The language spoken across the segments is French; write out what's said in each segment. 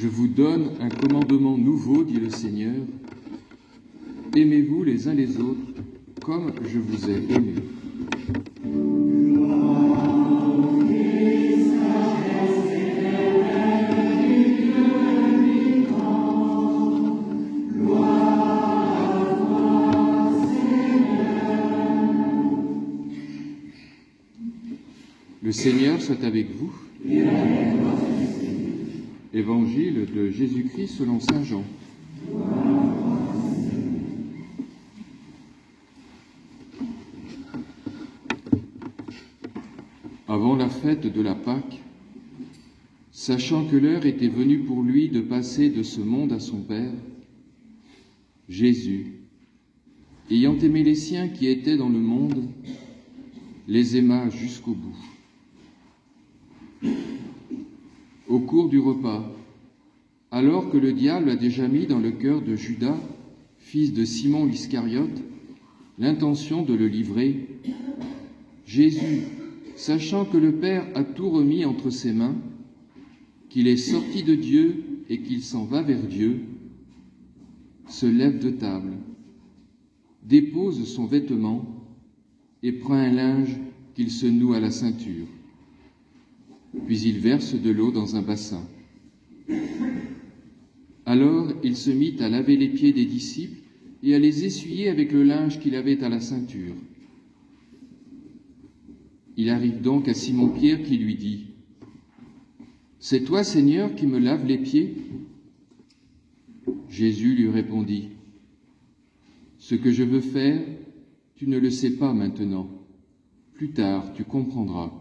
Je vous donne un commandement nouveau, dit le Seigneur. Aimez-vous les uns les autres comme je vous ai aimés. Le Seigneur soit avec vous. Évangile de Jésus-Christ selon saint Jean. Avant la fête de la Pâque, sachant que l'heure était venue pour lui de passer de ce monde à son Père, Jésus, ayant aimé les siens qui étaient dans le monde, les aima jusqu'au bout. Au cours du repas, alors que le diable a déjà mis dans le cœur de Judas, fils de Simon l'Iscariote, l'intention de le livrer, Jésus, sachant que le Père a tout remis entre ses mains, qu'il est sorti de Dieu et qu'il s'en va vers Dieu, se lève de table, dépose son vêtement et prend un linge qu'il se noue à la ceinture. Puis il verse de l'eau dans un bassin. Alors il se mit à laver les pieds des disciples et à les essuyer avec le linge qu'il avait à la ceinture. Il arrive donc à Simon-Pierre qui lui dit : « C'est toi, Seigneur, qui me laves les pieds ?» Jésus lui répondit : « Ce que je veux faire, tu ne le sais pas maintenant. Plus tard, tu comprendras. »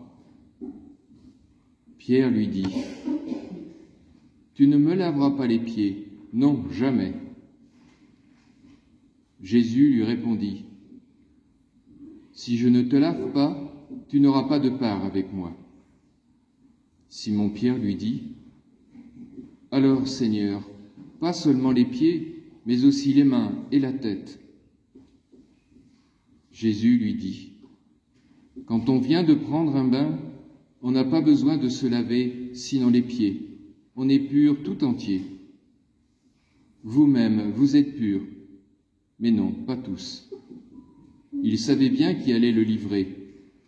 Pierre lui dit : « Tu ne me laveras pas les pieds, non, jamais. » Jésus lui répondit : « Si je ne te lave pas, tu n'auras pas de part avec moi. » Simon-Pierre lui dit : « Alors, Seigneur, pas seulement les pieds, mais aussi les mains et la tête. » Jésus lui dit : « Quand on vient de prendre un bain, on n'a pas besoin de se laver, sinon les pieds. On est pur tout entier. Vous-même, vous êtes purs, mais non, pas tous. » Il savait bien qui allait le livrer,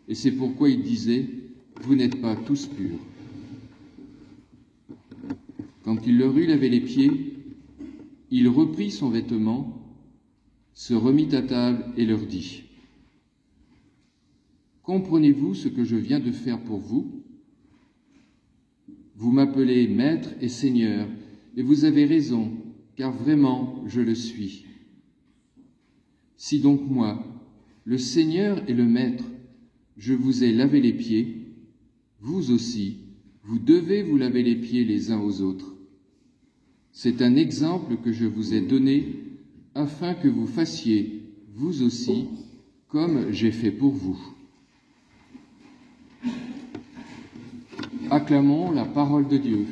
et c'est pourquoi il disait : « Vous n'êtes pas tous purs. » Quand il leur eut lavé les pieds, il reprit son vêtement, se remit à table et leur dit : « Comprenez-vous ce que je viens de faire pour vous ? Vous m'appelez Maître et Seigneur, et vous avez raison, car vraiment je le suis. Si donc moi, le Seigneur et le Maître, je vous ai lavé les pieds, vous aussi, vous devez vous laver les pieds les uns aux autres. C'est un exemple que je vous ai donné, afin que vous fassiez, vous aussi, comme j'ai fait pour vous. » Acclamons la parole de Dieu.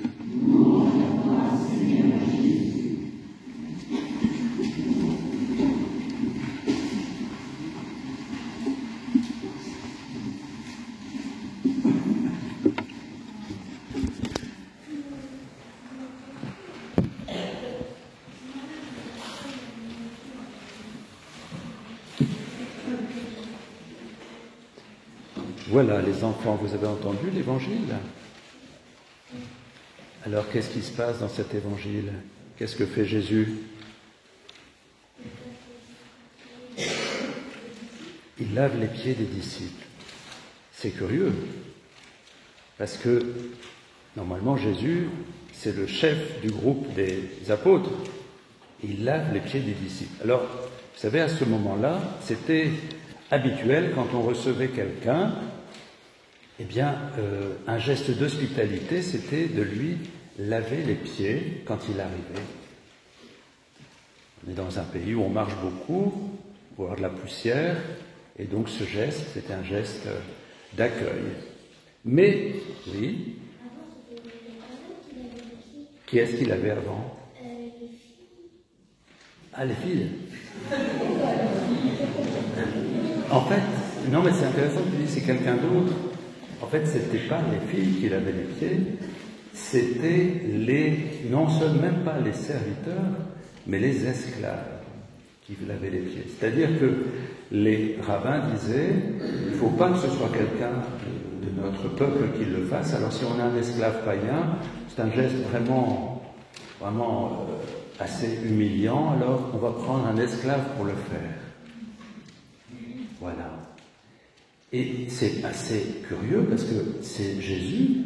Voilà, les enfants, vous avez entendu l'Évangile ? Alors, qu'est-ce qui se passe dans cet Évangile ? Qu'est-ce que fait Jésus ? Il lave les pieds des disciples. C'est curieux, parce que, normalement, Jésus, c'est le chef du groupe des apôtres. Il lave les pieds des disciples. Alors, vous savez, à ce moment-là, c'était habituel, quand on recevait quelqu'un, eh bien, un geste d'hospitalité, c'était de lui laver les pieds quand il arrivait. On est dans un pays où on marche beaucoup, où il y a de la poussière, et donc ce geste, c'était un geste d'accueil. Mais, oui, qui est-ce qu'il avait avant ? Ah, les filles. En fait, non mais c'est intéressant que tu dis c'est quelqu'un d'autre. En fait, c'était pas les filles qui lavaient les pieds, c'était non seulement même pas les serviteurs, mais les esclaves qui lavaient les pieds. C'est-à-dire que les rabbins disaient, il ne faut pas que ce soit quelqu'un de notre peuple qui le fasse. Alors si on a un esclave païen, c'est un geste vraiment assez humiliant, alors on va prendre un esclave pour le faire. Voilà. Et c'est assez curieux parce que c'est Jésus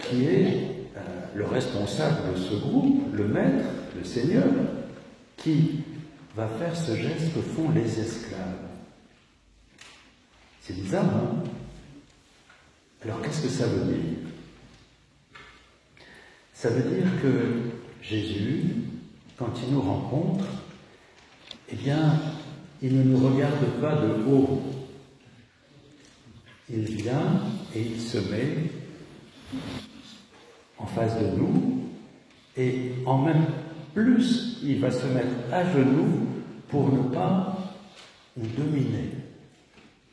qui est le responsable de ce groupe, le maître, le Seigneur, qui va faire ce geste que font les esclaves. C'est bizarre, hein? Alors qu'est-ce que ça veut dire? Ça veut dire que Jésus, quand il nous rencontre, eh bien, il ne nous regarde pas de haut. Il vient et il se met en face de nous, et en même plus, il va se mettre à genoux pour ne pas nous dominer,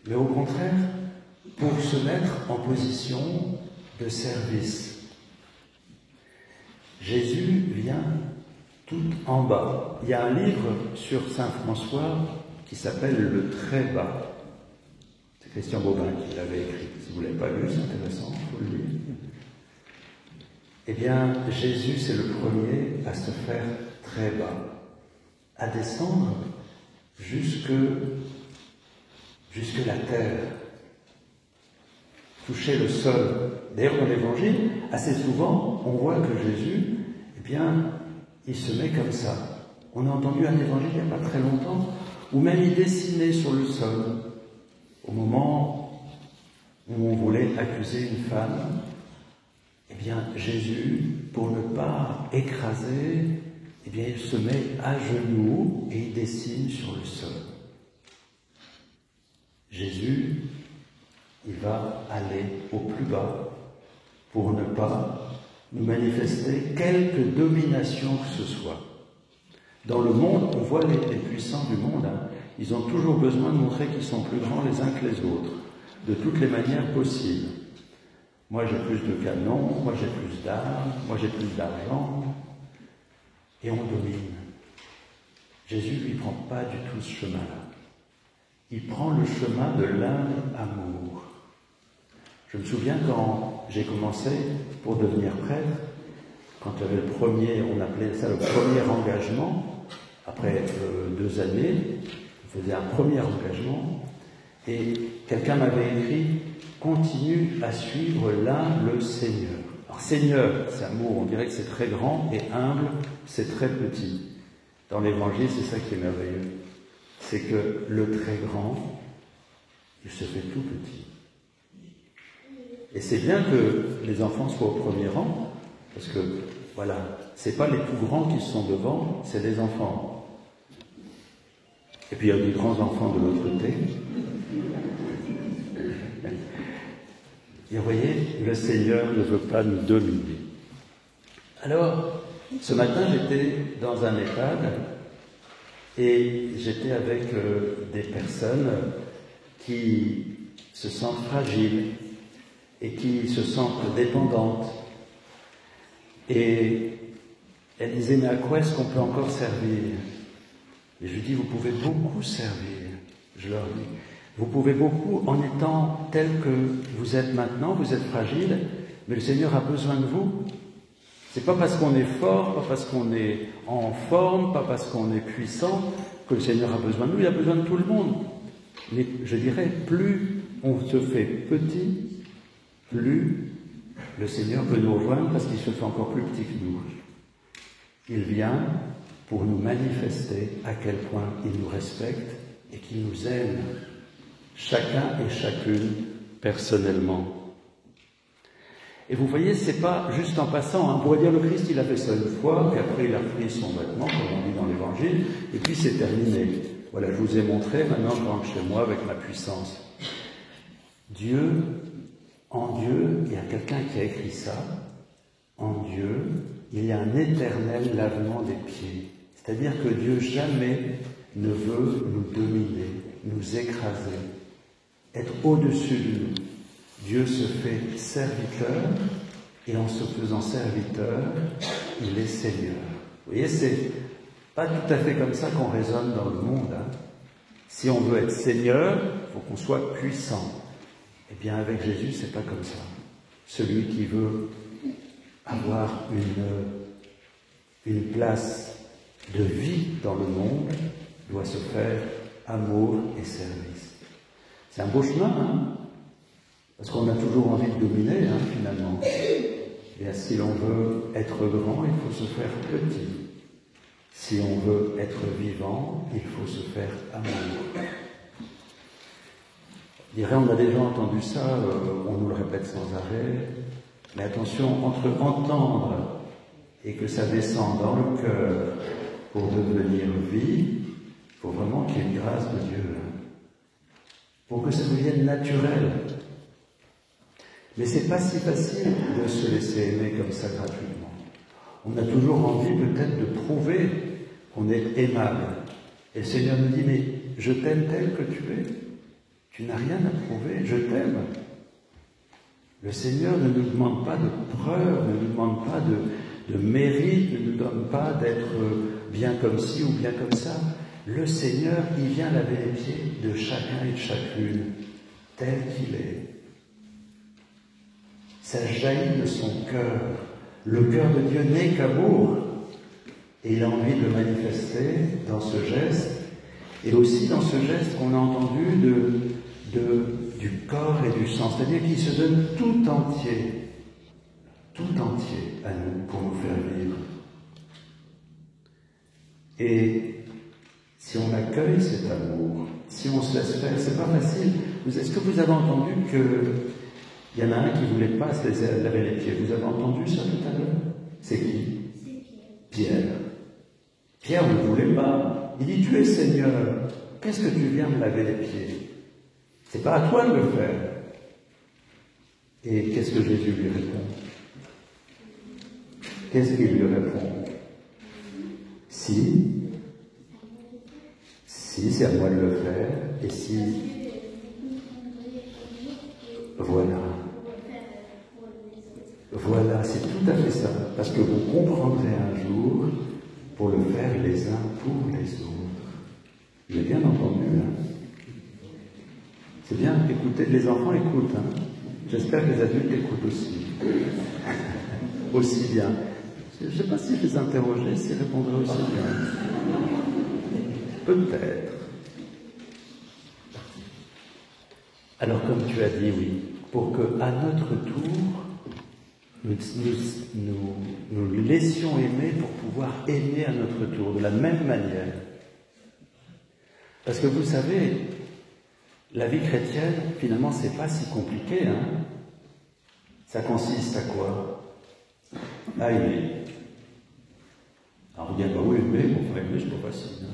mais au contraire, pour se mettre en position de service. Jésus vient tout en bas. Il y a un livre sur Saint François qui s'appelle Le Très Bas. C'est Christian Bobin qui l'avait écrit. Si vous ne l'avez pas lu, c'est intéressant, il faut le lire. Eh bien, Jésus, c'est le premier à se faire très bas, à descendre jusque la terre, toucher le sol. D'ailleurs, dans l'Évangile, assez souvent, on voit que Jésus, eh bien, il se met comme ça. On a entendu un Évangile il n'y a pas très longtemps, où même il dessinait sur le sol, au moment où on voulait accuser une femme. Eh bien, Jésus, pour ne pas écraser, eh bien, il se met à genoux et il dessine sur le sol. Jésus, il va aller au plus bas pour ne pas nous manifester quelque domination que ce soit. Dans le monde, on voit les puissants du monde, hein, ils ont toujours besoin de montrer qu'ils sont plus grands les uns que les autres, de toutes les manières possibles. Moi j'ai plus de canons, moi j'ai plus d'armes, moi j'ai plus d'argent, et on domine. Jésus, lui, ne prend pas du tout ce chemin-là. Il prend le chemin de l'humble amour. Je me souviens quand j'ai commencé pour devenir prêtre, quand j'avais le premier, on appelait ça le premier engagement, après 2 années, on faisait un premier engagement, et quelqu'un m'avait écrit « Continue à suivre là le Seigneur ». Alors Seigneur, c'est un mot, on dirait que c'est très grand, et humble, c'est très petit. Dans l'Évangile, c'est ça qui est merveilleux. C'est que le très grand, il se fait tout petit. Et c'est bien que les enfants soient au premier rang, parce que, voilà, c'est pas les tout grands qui sont devant, c'est les enfants. Et puis il y a des grands enfants de l'autre côté. Et vous voyez, le Seigneur ne veut pas nous dominer. Alors, ce matin, j'étais dans un EHPAD et j'étais avec des personnes qui se sentent fragiles et qui se sentent dépendantes. Et elles disaient, mais à quoi est-ce qu'on peut encore servir? Et je lui dis, vous pouvez beaucoup servir. Je leur dis, vous pouvez beaucoup en étant tel que vous êtes maintenant, vous êtes fragile, mais le Seigneur a besoin de vous. C'est pas parce qu'on est fort, pas parce qu'on est en forme, pas parce qu'on est puissant que le Seigneur a besoin de nous, il a besoin de tout le monde. Mais je dirais, plus on se fait petit, plus le Seigneur peut nous rejoindre parce qu'il se fait encore plus petit que nous. Il vient pour nous manifester à quel point il nous respecte et qu'il nous aime, chacun et chacune, personnellement. Et vous voyez, c'est pas juste en passant. On pourrait dire le Christ, il a fait ça une fois, puis après il a pris son vêtement, comme on dit dans l'Évangile, et puis c'est terminé. Voilà, je vous ai montré, maintenant je rentre chez moi avec ma puissance. En Dieu, il y a quelqu'un qui a écrit ça, en Dieu, il y a un éternel lavement des pieds. C'est-à-dire que Dieu jamais ne veut nous dominer, nous écraser, être au-dessus de nous. Dieu se fait serviteur et en se faisant serviteur, il est Seigneur. Vous voyez, c'est pas tout à fait comme ça qu'on raisonne dans le monde. Si on veut être Seigneur, il faut qu'on soit puissant. Eh bien, avec Jésus, c'est pas comme ça. Celui qui veut avoir une place de vie dans le monde doit se faire amour et service. C'est un beau chemin, parce qu'on a toujours envie de dominer, finalement. Et si l'on veut être grand, il faut se faire petit. Si on veut être vivant, il faut se faire amour. Je dirais, on a déjà entendu ça, on nous le répète sans arrêt, mais attention, entre entendre et que ça descende dans le cœur pour devenir vie, il faut vraiment qu'il y ait une grâce de Dieu, pour que ça devienne naturel. Mais c'est pas si facile de se laisser aimer comme ça gratuitement. On a toujours envie peut-être de prouver qu'on est aimable. Et le Seigneur nous dit, mais je t'aime tel que tu es. Tu n'as rien à prouver, je t'aime. Le Seigneur ne nous demande pas de preuves, ne nous demande pas de mérite, ne nous donne pas d'être bien comme ci ou bien comme ça. Le Seigneur, il vient laver les pieds de chacun et de chacune, tel qu'il est. Ça jaillit de son cœur. Le cœur de Dieu n'est qu'amour. Et il a envie de le manifester dans ce geste, et aussi dans ce geste qu'on a entendu du corps et du sang, c'est-à-dire qu'il se donne tout entier à nous pour nous faire vivre. Et si on accueille cet amour, si on se laisse faire, c'est pas facile. Est-ce que vous avez entendu qu'il y en a un qui ne voulait pas se laisser laver les pieds? Vous avez entendu ça tout à l'heure? C'est qui? C'est Pierre. Pierre ne voulait pas. Il dit, tu es Seigneur, qu'est-ce que tu viens me laver les pieds? C'est pas à toi de le faire. Et qu'est-ce que Jésus lui répond? Qu'est-ce qu'il lui répond? Si c'est à moi de le faire, et si... Voilà, c'est tout à fait ça. Parce que vous comprendrez un jour pour le faire les uns pour les autres. Vous avez bien entendu, C'est bien, écoutez, les enfants écoutent, J'espère que les adultes écoutent aussi. Aussi bien. Je ne sais pas si je les interrogeais, s'ils répondraient aussi bien. Peut-être. Alors, comme tu as dit, oui, pour qu'à notre tour, nous laissions aimer pour pouvoir aimer à notre tour, de la même manière. Parce que vous savez, la vie chrétienne, finalement, c'est pas si compliqué, Ça consiste à quoi? À aimer. Alors, on dit, oui, aimer, c'est pas facile.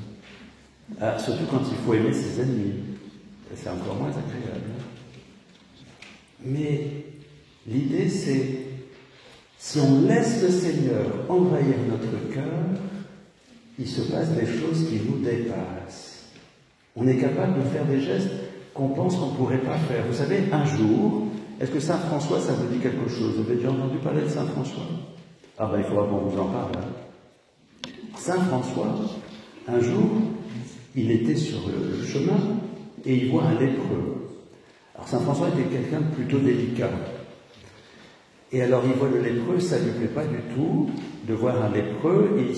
Surtout quand il faut aimer ses ennemis. C'est encore moins agréable. Mais l'idée, c'est, si on laisse le Seigneur envahir notre cœur, il se passe des choses qui nous dépassent. On est capable de faire des gestes qu'on pense qu'on ne pourrait pas faire. Vous savez, un jour, est-ce que Saint François, ça vous dit quelque chose? Vous avez déjà entendu parler de Saint François? Ah ben, il faudra qu'on vous en parle. Saint François, un jour, il était sur le chemin et il voit un lépreux. Alors Saint François était quelqu'un de plutôt délicat. Et alors il voit le lépreux, ça ne lui plaît pas du tout de voir un lépreux, et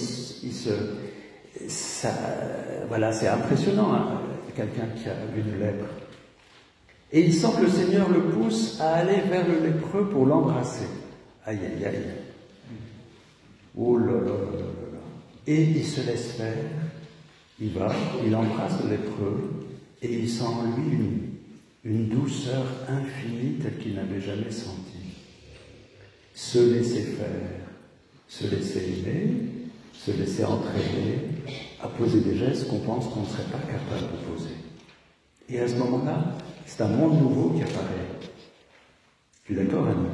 voilà, c'est impressionnant, quelqu'un qui a une lèpre. Et il sent que le Seigneur le pousse à aller vers le lépreux pour l'embrasser. Aïe, aïe, aïe. Oh là là là là là. Et il se laisse faire, il va, il embrasse le lépreux, et il sent en lui une douceur infinie telle qu'il n'avait jamais senti. Se laisser faire, se laisser aimer, se laisser entraîner, à poser des gestes qu'on pense qu'on ne serait pas capable de poser. Et à ce moment-là, c'est un monde nouveau qui apparaît. Tu es d'accord, Annie?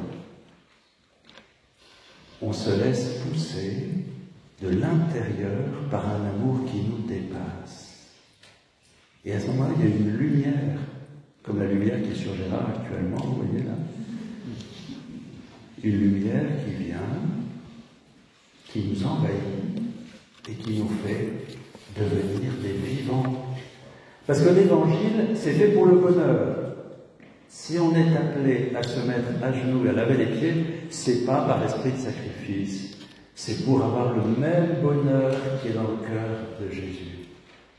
On se laisse pousser de l'intérieur par un amour qui nous dépasse. Et à ce moment-là, il y a une lumière, comme la lumière qui est sur Gérard actuellement, vous voyez là. une lumière qui vient, qui nous envahit et qui nous fait devenir des vivants. Parce que l'Évangile, c'est fait pour le bonheur. Si on est appelé à se mettre à genoux et à laver les pieds, c'est pas par esprit de sacrifice. C'est pour avoir le même bonheur qui est dans le cœur de Jésus,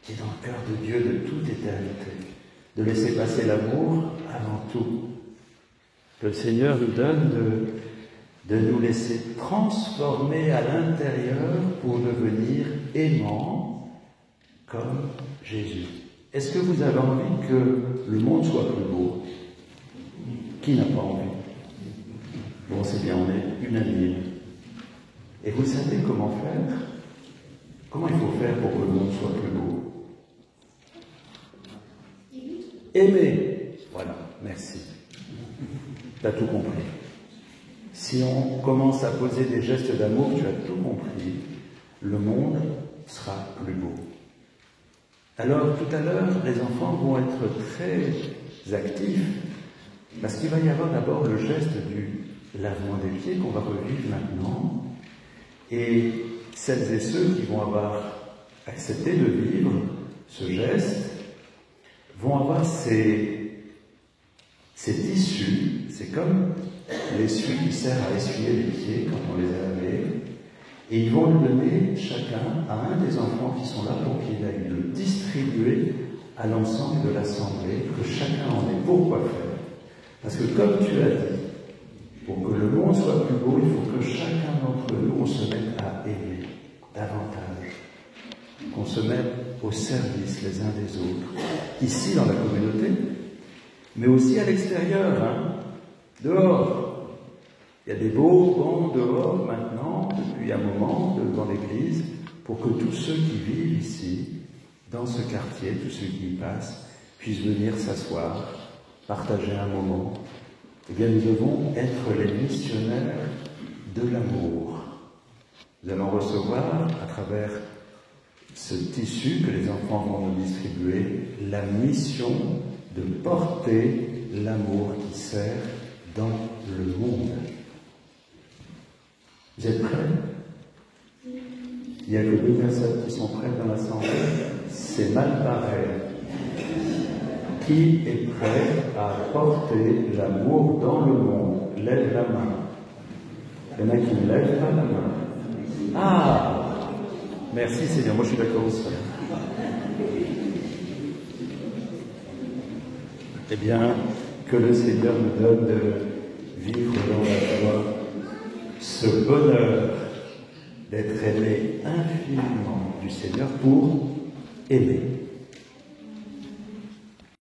qui est dans le cœur de Dieu de toute éternité. De laisser passer l'amour avant tout. Le Seigneur nous donne de nous laisser transformer à l'intérieur pour devenir aimants comme Jésus. Est-ce que vous avez envie que le monde soit plus beau? Qui n'a pas envie? Bon, c'est bien, on est unanime. Et vous savez comment faire? Comment il faut faire pour que le monde soit plus beau? Aimer. Voilà, merci. Tu as tout compris. Si on commence à poser des gestes d'amour, tu as tout compris, le monde sera plus beau. Alors, tout à l'heure, les enfants vont être très actifs, parce qu'il va y avoir d'abord le geste du lavement des pieds qu'on va revivre maintenant, et celles et ceux qui vont avoir accepté de vivre ce geste vont avoir ces tissus, c'est comme l'essuie qui sert à essuyer les pieds quand on les a lavés, et ils vont le donner chacun à un des enfants qui sont là pour qu'il aille le distribuer à l'ensemble de l'assemblée, que chacun en ait pourquoi faire. Parce que comme tu as dit, pour que le monde soit plus beau, il faut que chacun d'entre nous, on se mette à aimer davantage, qu'on se mette au service les uns des autres, ici dans la communauté, mais aussi à l'extérieur, dehors. Il y a des beaux bancs dehors maintenant, depuis un moment, devant l'église, pour que tous ceux qui vivent ici, dans ce quartier, tous ceux qui y passent, puissent venir s'asseoir, partager un moment. Eh bien, nous devons être les missionnaires de l'amour. Nous allons recevoir, à travers ce tissu que les enfants vont nous distribuer, la mission de porter l'amour qui sert dans le monde. Vous êtes prêts? Il n'y a que 2 personnes qui sont prêtes dans l'assemblée. C'est mal pareil. Qui est prêt à porter l'amour dans le monde? Lève la main. Il y en a qui ne lèvent pas la main. Ah! Merci Seigneur, moi je suis d'accord aussi. Eh bien, que le Seigneur nous donne de vivre dans la joie ce bonheur d'être aimé infiniment du Seigneur pour aimer.